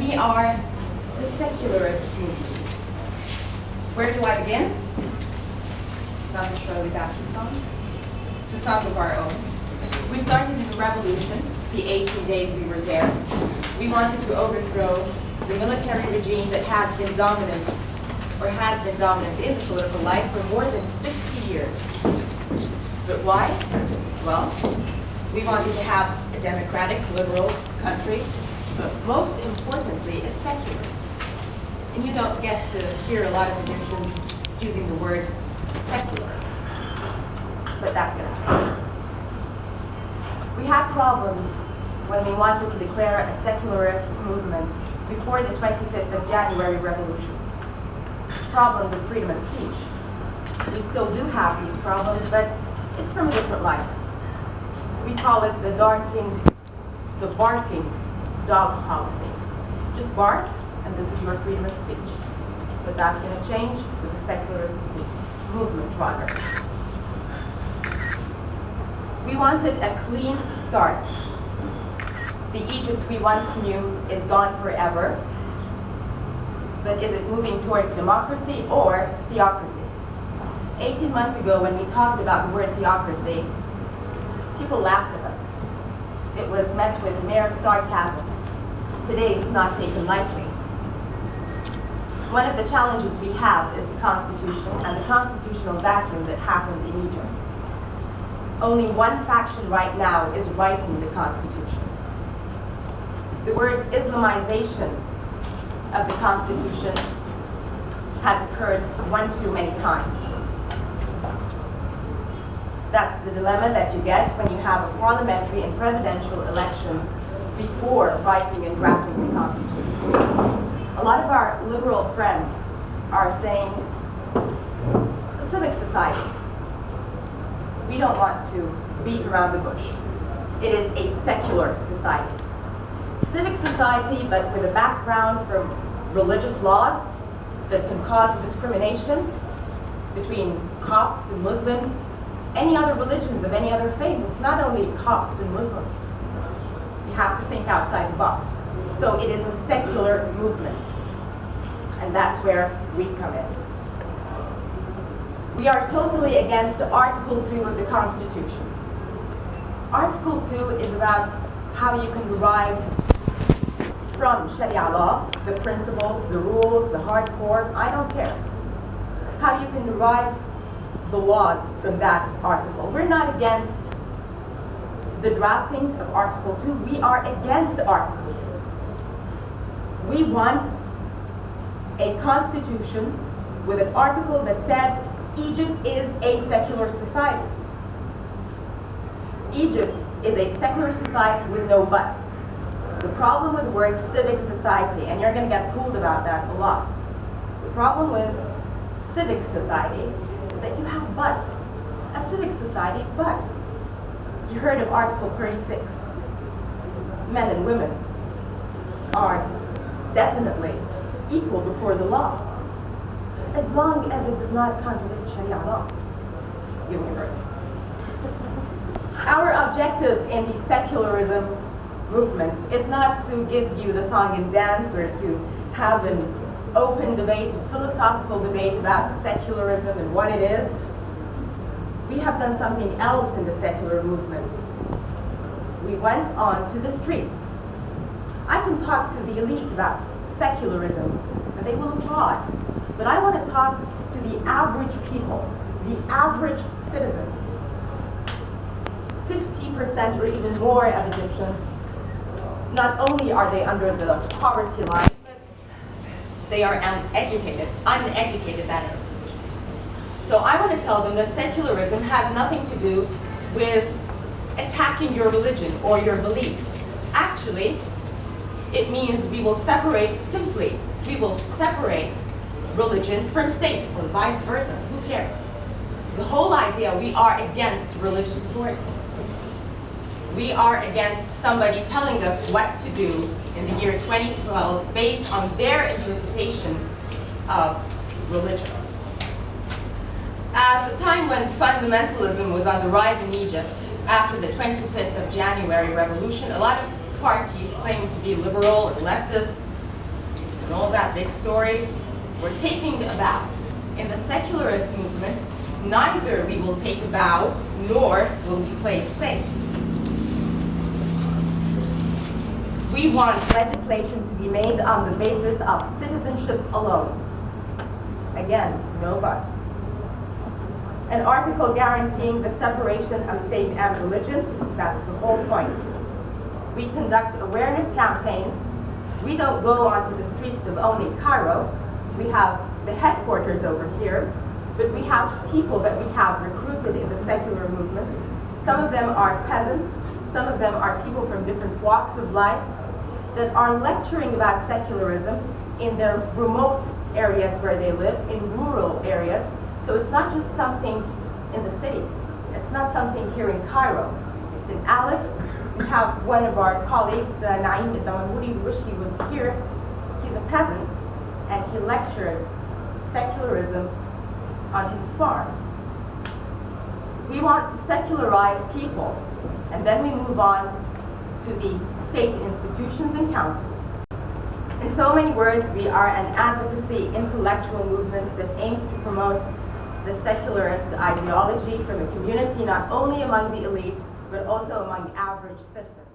we are the secularist movement. Where do I begin? Not the Shirley Bassey song. It's a song of our own. We started in the revolution, the 18 days we were there. We wanted to overthrow the military regime that has been dominant in the political life for more than 60 years. But why? Well, we wanted to have a democratic, liberal country, but most importantly, a secular. And you don't get to hear a lot of Egyptians using the word secular. But that's going to change. We had problems when we wanted to declare a secularist movement before the 25th of January revolution. Problems of freedom of speech. We still do have these problems, but it's from a different light. We call it the barking dog policy. Just bark, and this is your freedom of speech. But that's going to change with the secularist movement progress. We wanted a clean start. The Egypt we once knew is gone forever. But is it moving towards democracy or theocracy? 18 months ago, when we talked about the word theocracy, people laughed at us. It was met with mere sarcasm. Today, it's not taken lightly. One of the challenges we have is the Constitution and the constitutional vacuum that happens in Egypt. Only one faction right now is writing the Constitution. The word Islamization of the Constitution has occurred one too many times. That's the dilemma that you get when you have a parliamentary and presidential election before writing and drafting the Constitution. A lot of our liberal friends are saying, civic society. We don't want to beat around the bush. It is a secular society. Civic society, but with a background from religious laws that can cause discrimination between Copts and Muslims, any other religions of any other faith. It's not only Copts and Muslims. You have to think outside the box. So it is a secular movement. And that's where we come in. We are totally against Article 2 of the Constitution. Article 2 is about how you can derive from Sharia law, the principles, the rules, the hardcore, I don't care. How you can derive the laws from that article. We're not against the drafting of Article 2, we are against Article 2. We want a constitution with an article that says Egypt is a secular society. Egypt is a secular society with no buts. The problem with the word civic society, and you're going to get fooled about that a lot. The problem with civic society is that you have buts. A civic society, buts. You heard of Article 36. Men and women are definitely equal before the law, as long as it does not contradict Sharia law. You heard. Our objective in the secularism movement is not to give you the song and dance or to have an open debate, a philosophical debate about secularism and what it is. We have done something else in the secular movement. We went on to the streets. I can talk to the elite about secularism, and they will applaud. But I want to talk to the average people, the average citizens. 50% or even more of Egyptians, not only are they under the poverty line, but they are uneducated that is. So I want to tell them that secularism has nothing to do with attacking your religion or your beliefs. Actually, it means we will separate religion from state, or vice versa. Who cares? The whole idea, we are against religious authority. We are against somebody telling us what to do in the year 2012 based on their interpretation of religion. At the time when fundamentalism was on the rise in Egypt, after the 25th of January revolution, a lot of parties claiming to be liberal or leftist and all that big story, we're taking a bow. In the secularist movement, neither we will take a bow nor will we play it safe. We want legislation to be made on the basis of citizenship alone. Again, no buts. An article guaranteeing the separation of state and religion, that's the whole point. We conduct awareness campaigns. We don't go onto the streets of only Cairo. We have the headquarters over here, but we have people that we have recruited in the secular movement. Some of them are peasants, some of them are people from different walks of life that are lecturing about secularism in their remote areas where they live, in rural areas. So it's not just something in the city. It's not something here in Cairo. It's in Alex. We have one of our colleagues, Naim Damanhouri, who wish he was here. He's a peasant, and he lectures secularism on his farm. We want to secularize people, and then we move on to the state institutions and councils. In so many words, we are an advocacy intellectual movement that aims to promote the secularist ideology from a community not only among the elite, but also among average citizens.